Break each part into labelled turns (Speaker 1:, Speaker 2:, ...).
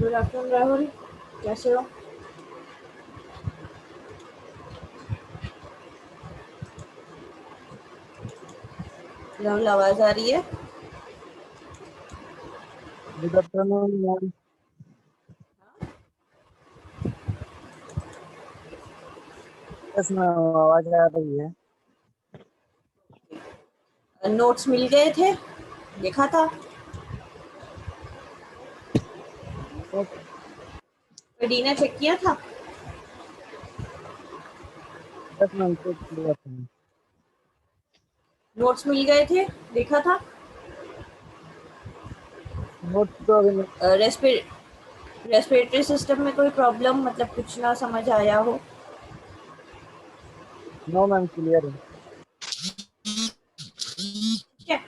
Speaker 1: Good afternoon Rahul, कैसे हो? राहुल, आवाज आ रही है?
Speaker 2: Good afternoon ma'am. Yes ma'am, आवाज आ रही है।
Speaker 1: नोट्स मिल गए थे, देखा था। डीना चेक किया था।
Speaker 2: यस मैम, चेक किया था।
Speaker 1: नोट्स मिल गए थे, देखा था।
Speaker 2: नोट तो अभी
Speaker 1: रेस्पिरेटरी सिस्टम में कोई प्रॉब्लम, मतलब कुछ ना समझ आया हो?
Speaker 2: नो मैम, क्लियर है।
Speaker 1: ठीक है,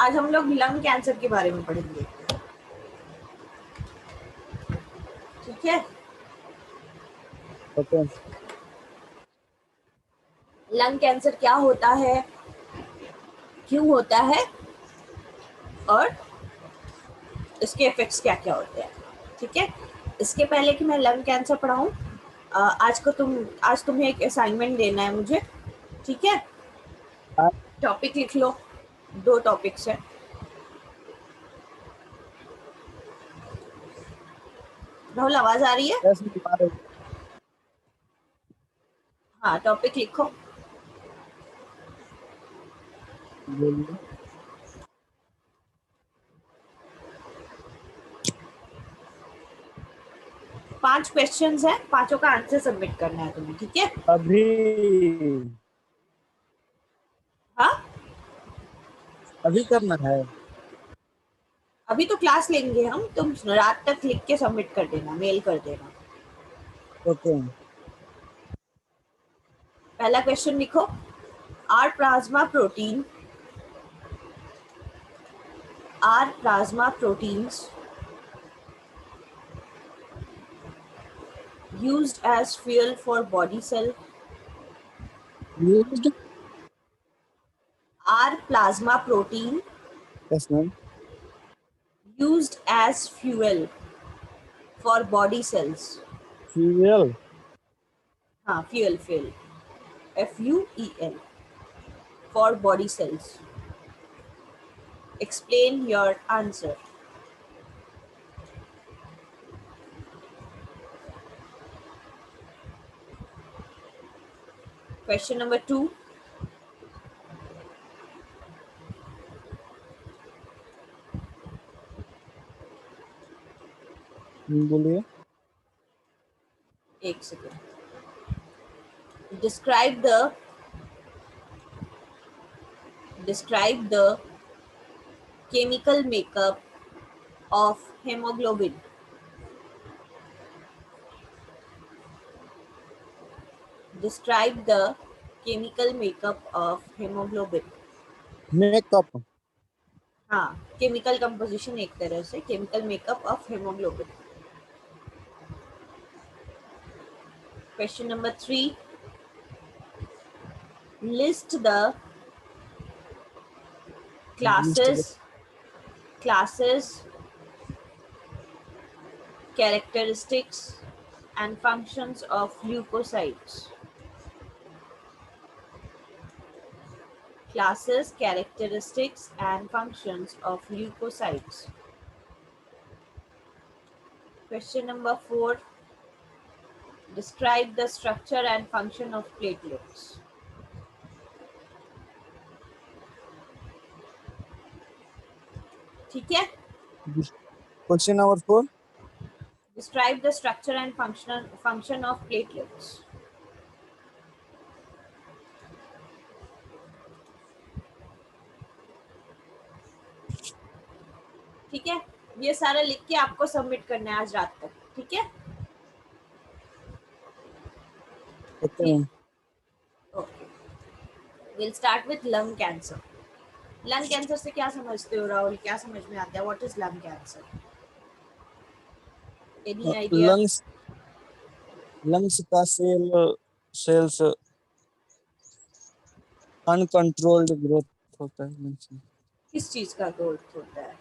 Speaker 1: आज हम लोग लंग कैंसर के बारे में पढ़ेंगे। ठीक है,
Speaker 2: ओके।
Speaker 1: लंग कैंसर क्या होता है, क्यों होता है, और इसके इफेक्ट्स क्या क्या होते हैं। ठीक है, इसके पहले कि मैं लंग कैंसर पढ़ाऊं, आज तुम्हें एक असाइनमेंट देना है मुझे। ठीक है,
Speaker 2: हाँ,
Speaker 1: टॉपिक लिख लो। 2 टॉपिक्स है। राहुल, आवाज आ रही है?
Speaker 2: यस मैम, आ रही है।
Speaker 1: हाँ, टॉपिक लिखो।
Speaker 2: बोलिए।
Speaker 1: 5 क्वेश्चंस है, पांचों का आंसर सबमिट करना है तुम्हें। ठीक है?
Speaker 2: अभी
Speaker 1: हाँ,
Speaker 2: अभी करना है।
Speaker 1: अभी तो क्लास लेंगे हम, तुम रात तक लिख के सबमिट कर देना, मेल कर देना।
Speaker 2: ओके।
Speaker 1: पहला क्वेश्चन लिखो। Are plasma protein are plasma proteins used as fuel for body cell?
Speaker 2: Used.
Speaker 1: Are plasma protein
Speaker 2: yes ma'am.
Speaker 1: used as fuel for body cells?
Speaker 2: Fuel.
Speaker 1: हाँ, fuel, FUEL, for body cells. Explain your answer. Question number 2.
Speaker 2: बोलिए।
Speaker 1: एक second. Describe the chemical makeup of hemoglobin. Describe the chemical makeup of hemoglobin.
Speaker 2: Makeup.
Speaker 1: हाँ, chemical composition, एक तरह से chemical makeup of haemoglobin. Question number 3. List the classes, characteristics, and functions of leukocytes. Classes, characteristics, and functions of leukocytes. Question number 4. Describe the structure and function of platelets. ठीक है?
Speaker 2: Question number 4।
Speaker 1: Describe the structure and function of platelets. ठीक है, ये सारा लिख के आपको submit करना है आज रात तक। ठीक है?
Speaker 2: Okay ma'am.
Speaker 1: Okay, will start with lung cancer. Lung cancer से क्या समझते हो राहुल, क्या समझ में आता है? What is lung cancer? Any idea?
Speaker 2: Lungs lungs का सेल्स अनकंट्रोल्ड ग्रोथ होता है लंग्स में।
Speaker 1: किस चीज का ग्रोथ होता है?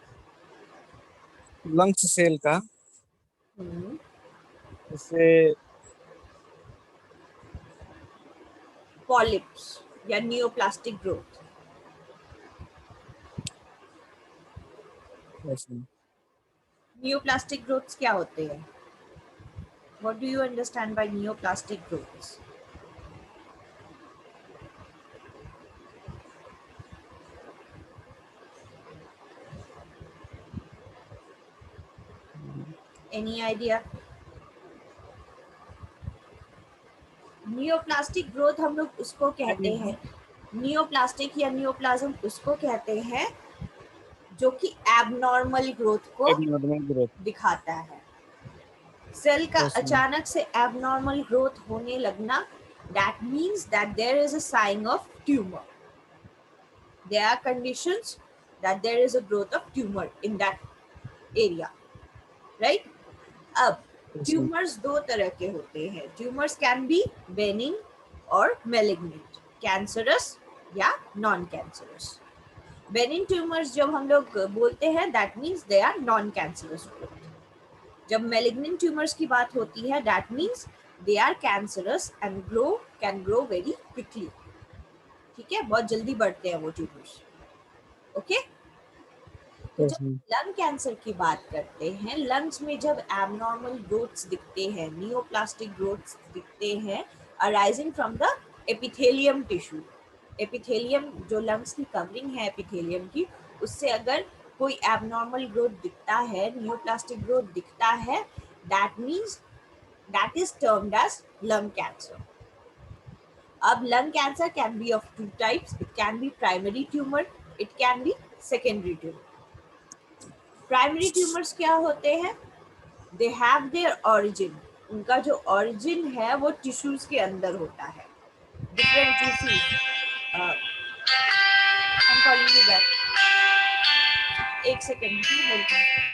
Speaker 2: लंग्स सेल का
Speaker 1: हम्म,
Speaker 2: इससे
Speaker 1: पॉलिप्स या नियोप्लास्टिक ग्रोथ।
Speaker 2: ऐसे
Speaker 1: नियोप्लास्टिक ग्रोथ्स क्या होते हैं? What do you understand by neoplastic growths? Any idea? Neoplastic growth हम लोग उसको कहते हैं, नियोप्लास्टिक या नियोप्लाज्म उसको कहते हैं जो कि एबनॉर्मल ग्रोथ को
Speaker 2: एक मिनट में ग्रोथ।
Speaker 1: दिखाता है। सेल का
Speaker 2: ऐसे
Speaker 1: अचानक से एबनॉर्मल ग्रोथ होने लगना, that means that there is a sign of tumor. There are conditions that there is a growth of tumor in that area, right? अब
Speaker 2: ऐसे
Speaker 1: ट्यूमर्स दो तरह के होते हैं। ट्यूमर्स कैन बी बेनिंग और मेलिग्नेंट, कैंसरस या नॉन कैंसरस। बेनिन ट्यूमर्स जब हम लोग बोलते हैं that means they are non cancerous growth. जब मेलिग्नेंट ट्यूमर्स की बात होती है that means they are cancerous and can grow very quickly. ठीक है, बहुत जल्दी बढ़ते हैं वो ट्यूमर्स। ओके, तो जब
Speaker 2: ऐसे
Speaker 1: लंग कैंसर की बात करते हैं, लंग्स में जब एबनॉर्मल ग्रोथ्स दिखते हैं, नियोप्लास्टिक ग्रोथ्स दिखते हैं arising from the epithelium tissue. Epithelium जो लंग्स की कवरिंग है एपिथेलियम की, उससे अगर कोई एबनॉर्मल ग्रोथ दिखता है, नियोप्लास्टिक ग्रोथ दिखता है, that means that is termed as lung cancer. अब lung cancer can be of two types, it can be primary tumour, it can be secondary tumour. Primary tumours क्या होते हैं? They have their origin, उनका जो origin है वो tissues के अंदर होता है, different tissues. I am calling you back, एक सेकेंड बोलती हूँ।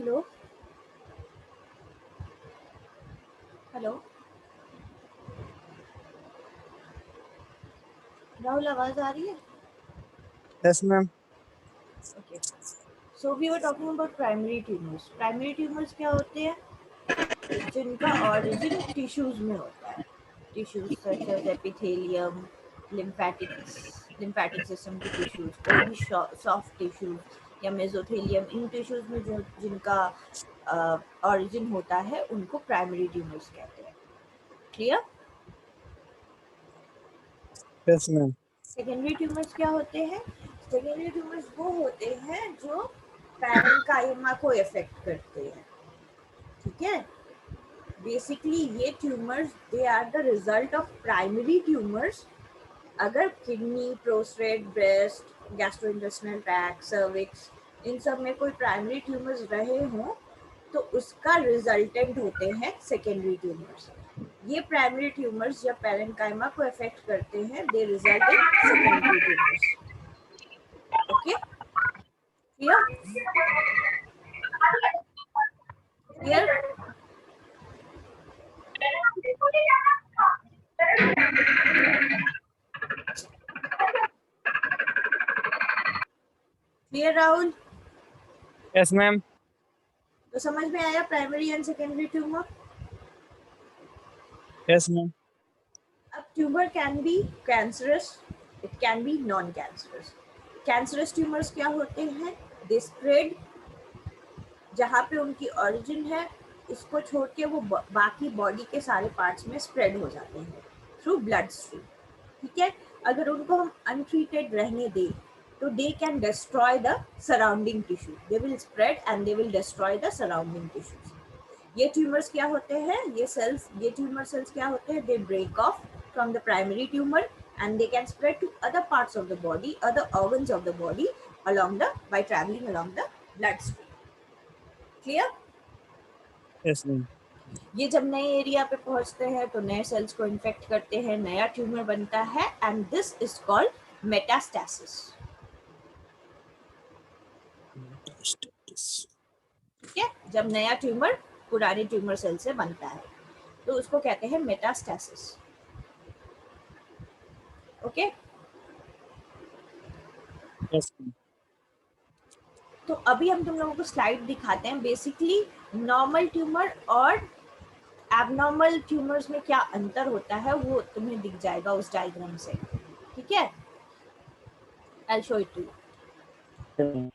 Speaker 1: हेलो हेलो राहुल, आवाज आ रही है?
Speaker 2: Yes ma'am.
Speaker 1: Okay, so we were talking about primary tumours. Primary tumours क्या होते हैं? जिनका ऑरिजिन टिश्यूज में होता है। Tissues such as epithelium, lymphatic system की टिश्यूज, कोई भी सॉफ्ट टिश्यूज या मेसोथेलियम, इन टिश्यूज में जो जिनका ऑरिजिन होता है उनको प्राइमरी ट्यूमर्स कहते हैं। Clear?
Speaker 2: Yes ma'am.
Speaker 1: Secondary tumours क्या होते हैं? सेकेंडरी ट्यूमर्स वो होते हैं जो पैरेन्काइमा को इफेक्ट करते हैं। ठीक है, बेसिकली ये tumours they are the result of primary tumours. अगर kidney, prostate, breast, gastrointestinal tract, cervix, इन सब में कोई प्राइमरी ट्यूमर्स रहे हों तो उसका रिजल्टेंट होते हैं सेकेंडरी ट्यूमर्स। ये प्राइमरी ट्यूमर्स जब पैरेन्काइमा को अफेक्ट करते हैं, they result in secondary tumours. Okay, clear? Clear? Clear Rahul?
Speaker 2: Yes ma'am.
Speaker 1: तो समझ में आया primary and secondary tumour?
Speaker 2: Yes ma'am.
Speaker 1: अब tumour can be cancerous, it can be non cancerous. Cancerous tumours क्या होते हैं? दे स्प्रेड, जहाँ पे उनकी ओरिजिन है इसको छोड़ के वो बाकी बॉडी के सारे पार्ट्स में स्प्रेड हो जाते हैं थ्रू ब्लड स्ट्रीम। ठीक है, अगर उनको हम अनट्रीटेड रहने दें तो they can destroy the surrounding tissue, they will spread and they will destroy the surrounding tissues. ये ट्यूमर्स क्या होते हैं? ये ट्यूमर सेल्स क्या होते हैं? They break off from the primary tumour and they can spread to other parts of the body, other organs of the body by traveling along the bloodstream. Clear?
Speaker 2: Yes ma'am.
Speaker 1: ये जब नए area पे पहुंचते हैं तो नए sales को infect करते हैं, नया ट्यूमर बनता है and this is called metastasis. ठीक है, जब नया ट्यूमर पुराने ट्यूमर सेल से बनता है तो उसको कहते हैं मेटास्टेसिस। Okay,
Speaker 2: yes ma'am.
Speaker 1: तो अभी हम तुम लोगों को स्लाइड दिखाते हैं। बेसिकली नॉर्मल ट्यूमर और एबनॉर्मल ट्यूमर्स में क्या अंतर होता है वो तुम्हें दिख जाएगा उस डायग्राम से। ठीक है, I show it to you.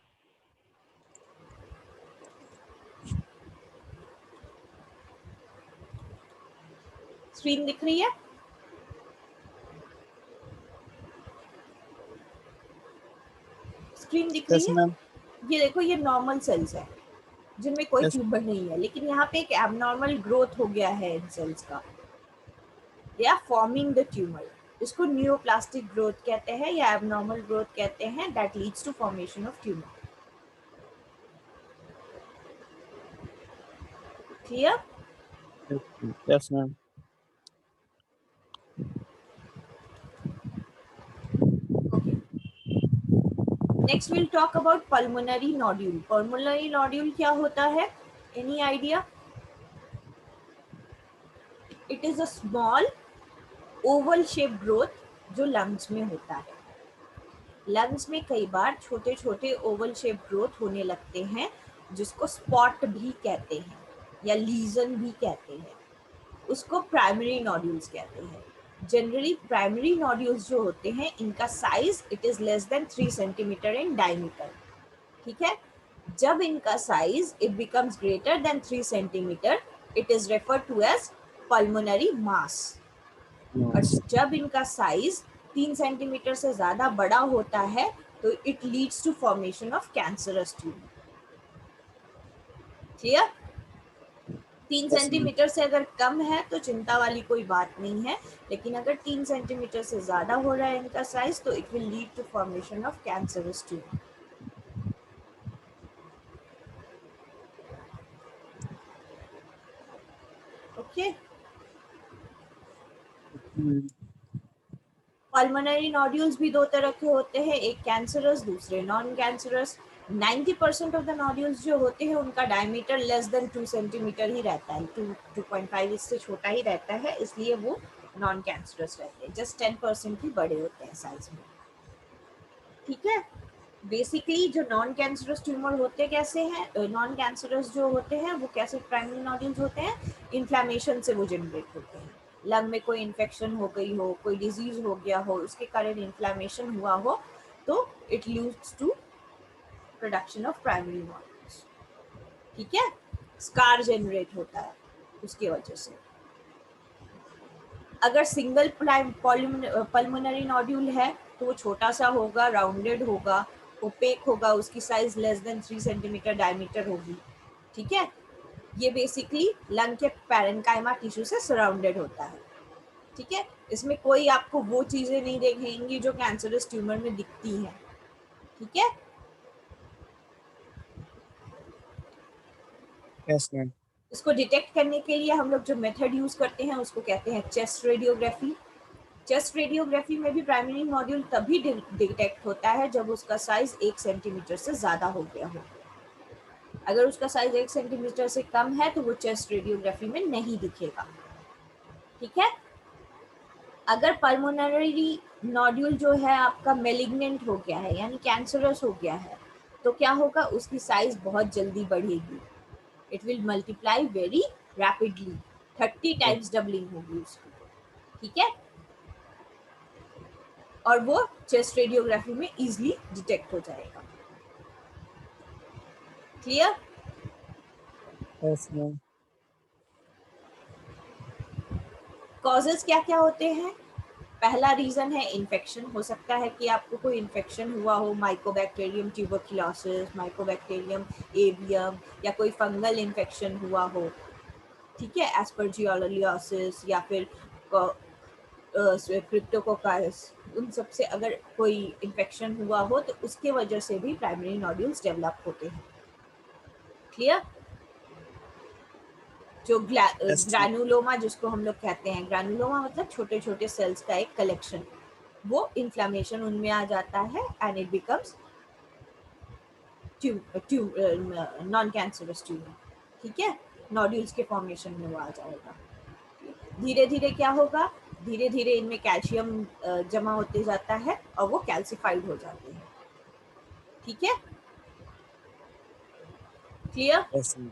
Speaker 1: Screen दिख रही है? स्क्रीन दिख रही
Speaker 2: यस
Speaker 1: है?
Speaker 2: मैम।
Speaker 1: ये देखो, ये नॉर्मल सेल्स है जिनमें कोई
Speaker 2: यस
Speaker 1: ट्यूमर नहीं है, लेकिन यहाँ पे एक एबनॉर्मल ग्रोथ हो गया है इन सेल्स का। They are forming the tumour. इसको न्यूरोप्लास्टिक ग्रोथ कहते हैं या एबनॉर्मल ग्रोथ कहते हैं, that leads to formation of tumour. Clear?
Speaker 2: Yes ma'am.
Speaker 1: Okay, next will talk about pulmonary nodule. Pulmonary nodule क्या होता है? Any idea? It is a small oval shape growth जो lungs में होता है। लंग्स में कई बार छोटे छोटे ओवल शेप ग्रोथ होने लगते हैं जिसको स्पॉट भी कहते हैं या लीजन भी कहते हैं। उसको प्राइमरी नोड्यूल्स कहते हैं। जनरली प्राइमरी नोड्यूल्स जो होते हैं इनका size it is less than 3 centimetre in diameter. ठीक है, जब इनका size it becomes greater than 3 centimetre it is referred to as pulmonary mass. और जब इनका साइज 3 सेंटीमीटर से ज्यादा बड़ा होता है तो it leads to formation of cancerous tumour. Clear? 3 centimetre से अगर कम है तो चिंता वाली कोई बात नहीं है, लेकिन अगर 3 सेंटीमीटर से ज्यादा हो रहा है इनका साइज तो it will lead to formation of cancerous tumour. Okay, pulmonary nodules भी दो तरह के होते हैं, एक कैंसरस दूसरे non cancerous. 90% of the nodules जो होते हैं उनका डायमीटर लेस देन 2 सेंटीमीटर ही रहता है, 2.5 इससे छोटा ही रहता है, इसलिए वो नॉन कैंसरस रहते हैं। जस्ट 10% ही बड़े होते हैं साइज में, ठीक है। बेसिकली जो नॉन कैंसरस ट्यूमर होते कैसे हैं, नॉन कैंसरस जो होते हैं वो कैसे प्राइमरी नोड्यूल्स होते हैं, इन्फ्लेमेशन से वो जनरेट होते हैं। लंग में कोई इन्फेक्शन हो गई हो, कोई डिजीज हो गया हो, उसके कारण इन्फ्लेमेशन हुआ हो, तो it leads to production of primary nodules, ठीक है। स्कार जनरेट होता है उसकी वजह से। अगर सिंगल पल्मोनरी नोड्यूल है तो वो छोटा सा होगा, राउंडेड होगा, ओपेक होगा, उसकी size less than 3 centimetre diameter होगी, ठीक है। ये बेसिकली लंग के पैरेन्काइमा टिश्यू से सराउंडेड होता है, ठीक है। इसमें कोई आपको वो चीजें नहीं देखेंगी जो कैंसरस ट्यूमर में दिखती हैं, ठीक है।
Speaker 2: Yes ma'am.
Speaker 1: इसको डिटेक्ट करने के लिए हम लोग जो मेथड यूज करते हैं उसको कहते हैं चेस्ट रेडियोग्राफी। चेस्ट रेडियोग्राफी में भी प्राइमरी नोड्यूल तभी डिटेक्ट होता है जब उसका साइज 1 सेंटीमीटर से ज्यादा हो गया हो। अगर उसका साइज 1 सेंटीमीटर से कम है तो वो चेस्ट रेडियोग्राफी में नहीं दिखेगा, ठीक है। अगर पल्मोनरी नोड्यूल जो है आपका मेलिग्नेंट हो गया है, यानी कैंसरस हो गया है, तो क्या होगा, उसकी साइज बहुत जल्दी बढ़ेगी। It will multiply very rapidly, 30 times doubling होगी उसकी, ठीक है। और वो चेस्ट रेडियोग्राफी में इजीली डिटेक्ट हो जाएगा। क्लियर?
Speaker 2: Yes ma'am.
Speaker 1: कॉजेस क्या क्या होते हैं? पहला रीजन है इन्फेक्शन। हो सकता है कि आपको कोई इन्फेक्शन हुआ हो, माइकोबैक्टीरियम ट्यूबरकुलोसिस, माइकोबैक्टीरियम एवियम, या कोई फंगल इन्फेक्शन हुआ हो, ठीक है, एस्परजिलोसिस या फिर क्रिप्टोकोकास, उन सब से अगर कोई इन्फेक्शन हुआ हो तो उसके वजह से भी प्राइमरी नोड्यूल्स डेवलप होते हैं। क्लियर? जो ग्रैनुलोमा जिसको हम लोग कहते हैं, ग्रैनुलोमा मतलब छोटे छोटे सेल्स का एक कलेक्शन, वो इन्फ्लेमेशन उनमें आ जाता है and it becomes non cancerous tumour, ठीक है। नोड्यूल्स के फॉर्मेशन में वो आ जाएगा। धीरे धीरे क्या होगा, धीरे धीरे इनमें कैल्शियम जमा होते जाता है और वो कैल्सिफाइड हो जाते हैं, ठीक है। क्लियर?
Speaker 2: Yes ma'am.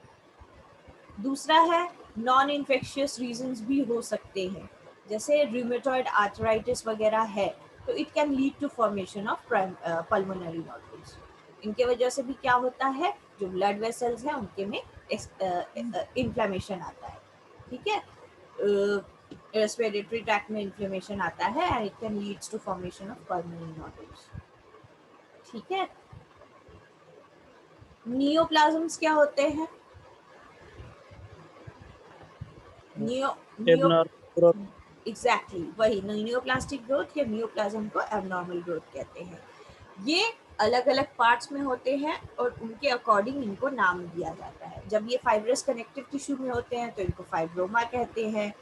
Speaker 1: दूसरा है नॉन इन्फेक्शियस रीजंस भी हो सकते हैं, जैसे रूमेटॉइड आर्थराइटिस वगैरह है तो it can lead to formation of pulmonary nodules. इनके वजह से भी क्या होता है, जो ब्लड वेसल्स हैं उनके में इन्फ्लेमेशन आता है, ठीक है। रेस्पिरेटरी ट्रैक्ट में इन्फ्लेमेशन आता है and it can leads to formation of pulmonary nodules, ठीक है। नियोप्लाज्म्स क्या होते हैं? Neo neo
Speaker 2: abnormal growth.
Speaker 1: Exactly वही नियोप्लास्टिक ग्रोथ या नियोप्लाज्म को एबनॉर्मल ग्रोथ कहते हैं। ये अलग अलग पार्ट्स में होते हैं और उनके अकॉर्डिंग इनको नाम दिया जाता है। जब ये फाइब्रस कनेक्टिव टिश्यू में होते हैं तो इनको फाइब्रोमा कहते हैं,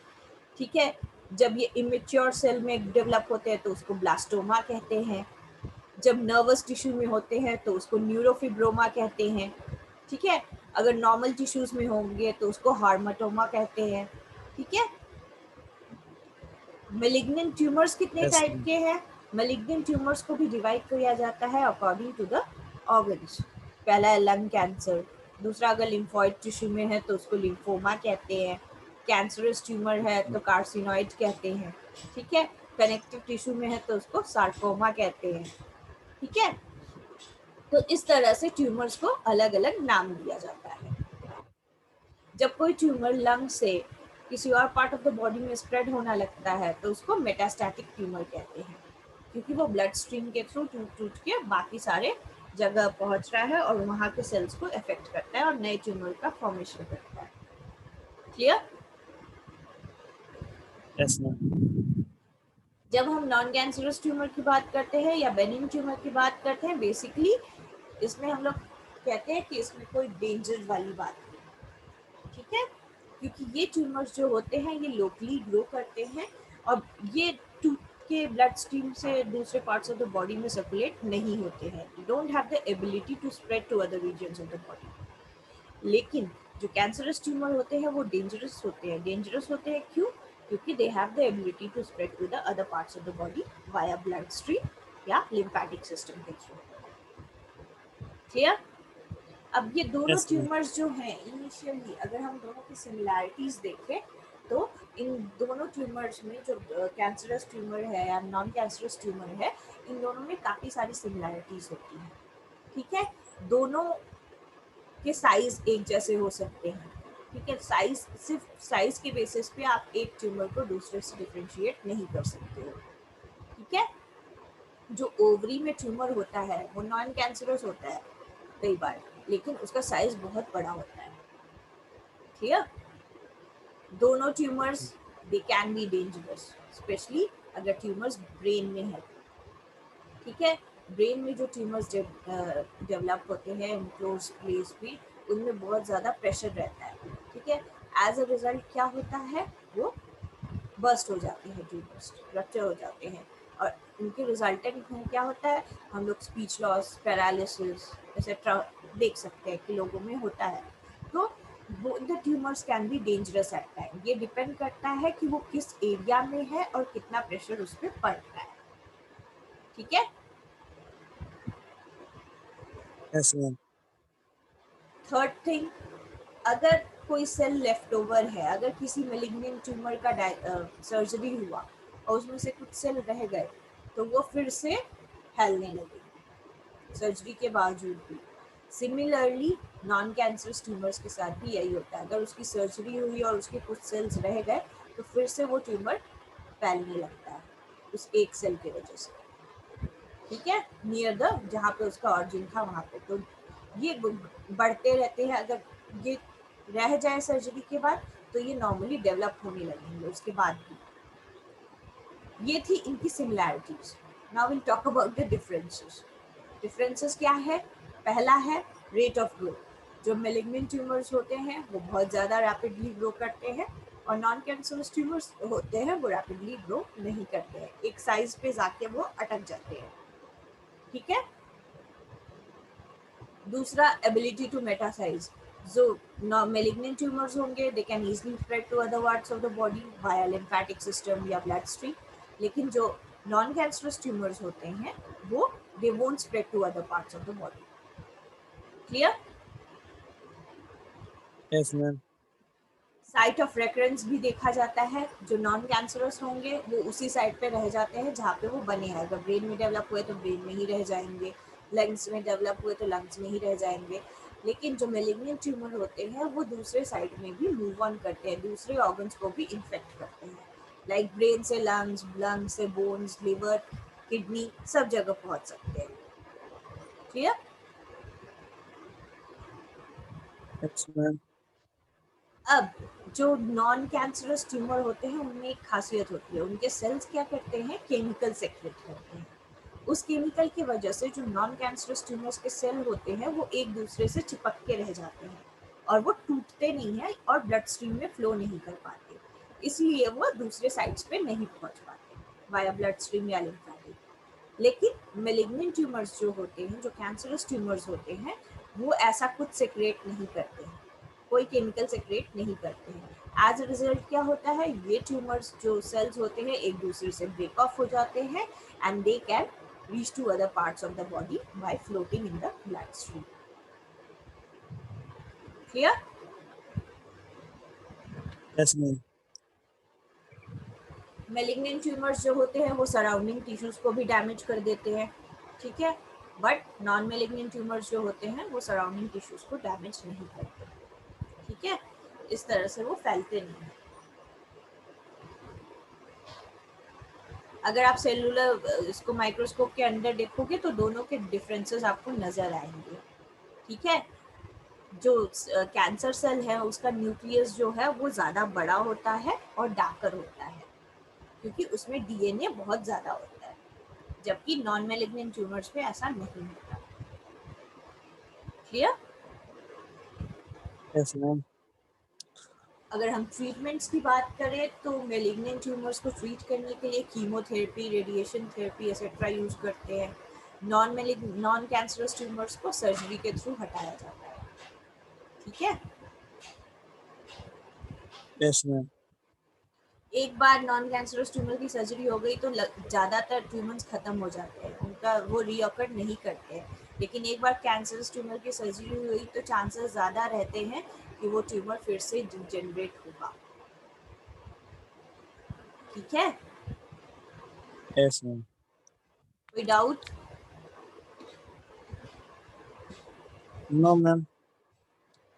Speaker 1: ठीक है। जब ये इमेच्योर सेल में डेवलप होते हैं तो उसको ब्लास्टोमा कहते हैं। जब नर्वस टिश्यू में होते हैं तो उसको न्यूरोफिब्रोमा कहते हैं, ठीक है। अगर नॉर्मल टिश्यूज में होंगे तो उसको हार्माटोमा कहते हैं, ठीक है। मेलिग्नेंट ट्यूमर्स कितने
Speaker 2: यस
Speaker 1: टाइप
Speaker 2: मैम।
Speaker 1: के हैं? मेलिग्नेंट ट्यूमर्स को भी डिवाइड किया जाता है अकॉर्डिंग टू द ऑर्गन्स। पहला है लंग कैंसर, दूसरा अगर लिम्फोइड टिश्यू में है तो उसको लिम्फोमा कहते हैं, कैंसरस ट्यूमर है तो कार्सिनोइड कहते हैं, ठीक है। कनेक्टिव टिश्यू में है तो उसको सार्कोमा कहते हैं, ठीक है। तो इस तरह से ट्यूमर्स को अलग अलग नाम दिया जाता है। जब कोई ट्यूमर लंग से किसी और पार्ट ऑफ द बॉडी में स्प्रेड होना लगता है तो उसको मेटास्टैटिक ट्यूमर कहते हैं, क्योंकि वो ब्लड स्ट्रीम के थ्रू टूट टूट के बाकी सारे जगह पहुंच रहा है और वहां के सेल्स को अफेक्ट करता है और नए ट्यूमर का फॉर्मेशन करता है। क्लियर?
Speaker 2: Yes ma'am.
Speaker 1: जब हम नॉन कैंसरस ट्यूमर की बात करते हैं या बेनिन ट्यूमर की बात करते हैं, बेसिकली इसमें हम लोग कहते हैं कि इसमें कोई डेंजर वाली बात नहीं, ठीक है। क्योंकि ये ट्यूमर्स जो होते हैं ये लोकली ग्रो करते हैं और ये टूट आपके ब्लड स्ट्रीम से दूसरे पार्ट्स ऑफ द बॉडी में सर्कुलेट नहीं होते हैं, don't have the ability to spread to other regions of the body. लेकिन जो कैंसरस ट्यूमर होते हैं वो डेंजरस होते हैं। डेंजरस होते हैं क्यों? क्योंकि they have the ability to spread to the other parts of the body via blood stream या लिम्फेटिक सिस्टम के थ्रू। क्लियर? अब ये दोनों
Speaker 2: यस मैम।
Speaker 1: ट्यूमर्स जो हैं इनिशियली, अगर हम दोनों की सिमिलैरिटीज देखें तो इन दोनों ट्यूमर्स में जो कैंसरस ट्यूमर है या नॉन कैंसरस ट्यूमर है, इन दोनों में काफ़ी सारी सिमिलैरिटीज होती हैं। ठीक है, दोनों के साइज एक जैसे हो सकते हैं। ठीक है, साइज, सिर्फ साइज के बेसिस पे आप एक ट्यूमर को दूसरे से डिफ्रेंशिएट नहीं कर सकते हो। ठीक है, जो ओवरी में ट्यूमर होता है वो नॉन कैंसरस होता है कई बार, लेकिन उसका साइज बहुत बड़ा होता है। क्लियर? दोनों tumours they can be dangerous, specially अगर ट्यूमर्स ब्रेन में है। ठीक है, ब्रेन में जो ट्यूमर्स डेवलप होते हैं इनक्लोज प्लेस भी, उनमें बहुत ज़्यादा प्रेशर रहता है। ठीक है, एज अ रिजल्ट क्या होता है, वो बर्स्ट हो जाते हैं, ट्यूमर्स रप्चर हो जाते हैं, और उनके रिजल्टेंट में क्या होता है, हम लोग स्पीच लॉस, पैरालिसिस एक्सेट्रा देख सकते हैं कि लोगों में होता है। तो both the tumors can be dangerous at time। ये डिपेंड करता है कि वो किस एरिया में है और कितना प्रेशर उस पर पड़ रहा है। ठीक है,
Speaker 2: यस मैम।
Speaker 1: थर्ड थिंग, अगर कोई सेल लेफ्ट ओवर है, अगर किसी मेलिग्नेंट ट्यूमर का सर्जरी हुआ और उसमें से कुछ सेल रह गए, तो वो फिर से फैलने लगे सर्जरी के बावजूद भी। सिमिलरली नॉन कैंसरस ट्यूमर्स के साथ भी यही होता है, अगर उसकी सर्जरी हुई और उसके कुछ सेल्स रह गए तो फिर से वो ट्यूमर फैलने लगता है उस एक सेल की वजह से। ठीक है, नियर द जहाँ पे उसका ऑरिजिन था वहाँ पे। तो ये बढ़ते रहते हैं, अगर ये रह जाए सर्जरी के बाद तो ये नॉर्मली डेवलप होने लगेंगे उसके बाद भी। ये थी इनकी similarities. Now will talk about the differences. Differences क्या है? पहला है रेट ऑफ ग्रोथ। जो मेलिग्नेंट ट्यूमर्स होते हैं वो बहुत ज़्यादा रैपिडली ग्रो करते हैं, और नॉन कैंसरस ट्यूमर्स होते हैं वो रैपिडली ग्रो नहीं करते हैं, एक साइज पे जाके वो अटक जाते हैं। ठीक है, दूसरा एबिलिटी टू मेटासाइज। जो मेलिग्नेंट ट्यूमर्स होंगे they can easily spread to other parts of the body via lymphatic system या ब्लड स्ट्रीम, लेकिन जो नॉन कैंसरस ट्यूमर्स होते हैं वो they won't spread to other parts of the body. Clear?
Speaker 2: Yes ma'am.
Speaker 1: Site of recurrence भी देखा जाता है, जो नॉन कैंसरस होंगे वो उसी साइट पे रह जाते हैं जहाँ पे वो बने हैं। अगर ब्रेन में डेवलप हुए तो ब्रेन में ही रह जाएंगे, लंग्स में डेवलप हुए तो लंग्स में ही रह जाएंगे। लेकिन जो मेलिग्नेंट ट्यूमर होते हैं वो दूसरे साइट में भी मूव ऑन करते हैं, दूसरे ऑर्गन्स को भी इन्फेक्ट करते हैं, लाइक ब्रेन से लंग्स, लंग्स से बोन्स, लिवर, किडनी, सब जगह पहुँच सकते हैं। क्लियर?
Speaker 2: Yes ma'am.
Speaker 1: अब जो नॉन कैंसरस ट्यूमर होते हैं उनमें एक खासियत होती है, उनके सेल्स क्या करते हैं, केमिकल सेक्रेट करते हैं। उस केमिकल की वजह से जो नॉन कैंसरस ट्यूमर्स के सेल होते हैं वो एक दूसरे से चिपक के रह जाते हैं, और वो टूटते नहीं हैं और ब्लड स्ट्रीम में फ्लो नहीं कर पाते, इसलिए वो दूसरे साइड्स पे नहीं पहुंच पाते वाया ब्लड स्ट्रीम या लिम्फेटिक। लेकिन मेलिग्नेंट ट्यूमर्स जो होते हैं, जो कैंसरस ट्यूमर्स होते हैं, वो ऐसा कुछ सेक्रेट नहीं करते हैं, कोई केमिकल सेक्रेट नहीं करते हैं। एज अ रिजल्ट क्या होता है, ये ट्यूमर्स जो सेल्स होते हैं एक दूसरे से ब्रेक ऑफ हो जाते हैं, and they can reach to other parts of the body by floating in the blood stream. Clear?
Speaker 2: Yes ma'am.
Speaker 1: Malignant tumours जो होते हैं वो सराउंडिंग टिश्यूज को भी डैमेज कर देते हैं। ठीक है, बट नॉन मेलिग्नेंट ट्यूमर्स जो होते हैं वो सराउंडिंग टिश्यूज को डैमेज नहीं करते। ठीक है, इस तरह से वो फैलते नहीं हैं। अगर आप सेलुलर इसको माइक्रोस्कोप के अंदर देखोगे तो दोनों के डिफरेंसेस आपको नजर आएंगे। ठीक है, जो कैंसर सेल है उसका न्यूक्लियस जो है वो ज़्यादा बड़ा होता है और डार्कर होता है, क्योंकि उसमें डीएनए बहुत ज़्यादा होता है, जबकि नॉन मेलिग्नेंट ट्यूमर्स में ऐसा नहीं होता। क्लियर?
Speaker 2: Yes ma'am.
Speaker 1: अगर हम ट्रीटमेंट्स की बात करें तो मेलिग्नेंट ट्यूमर्स को ट्रीट करने के लिए chemotherapy, radiation therapy etcetera use करते हैं। नॉन कैंसरस ट्यूमर्स को सर्जरी के थ्रू हटाया जाता है। ठीक है,
Speaker 2: यस मैम।
Speaker 1: एक बार नॉन कैंसरस ट्यूमर की सर्जरी हो गई तो ज़्यादातर ट्यूमर्स ख़त्म हो जाते हैं, उनका वो रीअकर नहीं करते हैं। लेकिन एक बार कैंसरस ट्यूमर की सर्जरी हुई तो चांसेस ज़्यादा रहते हैं कि वो ट्यूमर फिर से जनरेट होगा। ठीक है,
Speaker 2: यस मैम।
Speaker 1: कोई डाउट?
Speaker 2: No ma'am.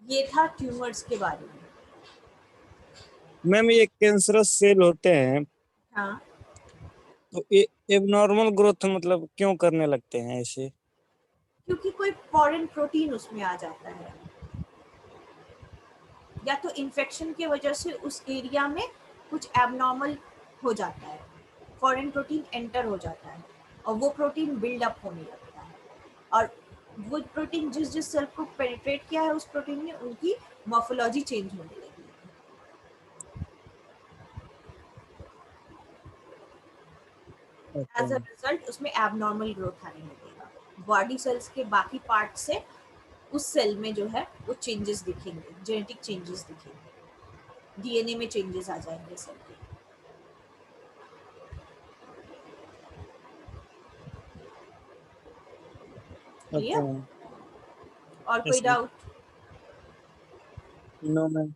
Speaker 1: ये था ट्यूमर्स के बारे में।
Speaker 2: मैम ये कैंसरस सेल होते हैं
Speaker 1: हाँ,
Speaker 2: तो ये एबनॉर्मल ग्रोथ मतलब क्यों करने लगते हैं ऐसे?
Speaker 1: क्योंकि कोई फॉरेन प्रोटीन उसमें आ जाता है, या तो इन्फेक्शन की वजह से उस एरिया में कुछ एबनॉर्मल हो जाता है, फॉरेन प्रोटीन एंटर हो जाता है और वो प्रोटीन बिल्डअप होने लगता है। और वो प्रोटीन जिस जिस सेल को पेनिट्रेट किया है उस प्रोटीन ने उनकी मॉर्फोलॉजी चेंज होने लगी।
Speaker 2: ओके
Speaker 1: एज अ रिजल्ट उसमें एबनॉर्मल ग्रोथ आने लगेगा। बॉडी सेल्स के बाकी पार्ट से उस सेल में जो है वो चेंजेस दिखेंगे, जेनेटिक चेंजेस दिखेंगे, डीएनए में चेंजेस आ जाएंगे सेल के।
Speaker 2: Okay
Speaker 1: clear?
Speaker 2: मैम।
Speaker 1: और कोई
Speaker 2: yes ma'am.
Speaker 1: Doubt?
Speaker 2: No ma'am.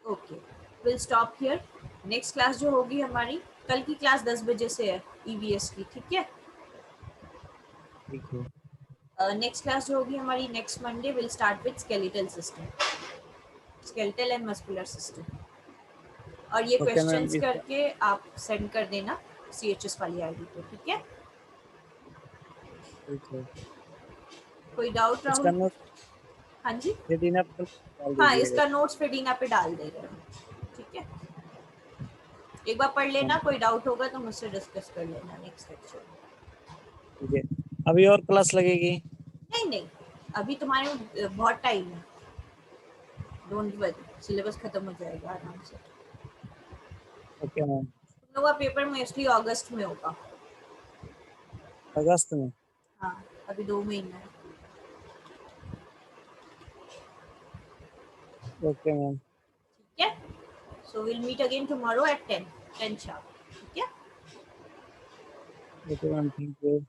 Speaker 1: Okay, will stop here. Next class जो होगी हमारी, कल की क्लास 10 बजे से है ईवीएस की। ठीक है,
Speaker 2: ठीक है।
Speaker 1: नेक्स्ट क्लास जो होगी हमारी next Monday will start with skeletal system, skeletal and muscular system. और ये
Speaker 2: ओके मैम।
Speaker 1: क्वेश्चंस करके आप सेंड कर देना सीएचएस वाली आईडी पे। ठीक है,
Speaker 2: ठीक है।
Speaker 1: कोई डाउट
Speaker 2: इसका
Speaker 1: राहुल?
Speaker 2: नोट
Speaker 1: हाँ जी,
Speaker 2: यदि आप डाल
Speaker 1: हाँ
Speaker 2: दीजिएगा।
Speaker 1: इसका नोट्स फिर पे डाल दे रहे हैं। ठीक है, एक बार पढ़ लेना, कोई डाउट होगा तो मुझसे डिस्कस कर लेना नेक्स्ट लेक्चर में।
Speaker 2: ठीक है। अभी और क्लास लगेगी?
Speaker 1: नहीं नहीं, अभी तुम्हारे बहुत टाइम है, डोंट वरी, सिलेबस खत्म हो जाएगा आराम से।
Speaker 2: Okay ma'am.
Speaker 1: तुम लोग का पेपर मोस्टली अगस्त में होगा।
Speaker 2: अगस्त में?
Speaker 1: हाँ, अभी 2 महीना है।
Speaker 2: Okay ma'am.
Speaker 1: ठीक है, so will meet again tomorrow at 10 10 sharp। ठीक है,
Speaker 2: ओके मैम, थैंक यू।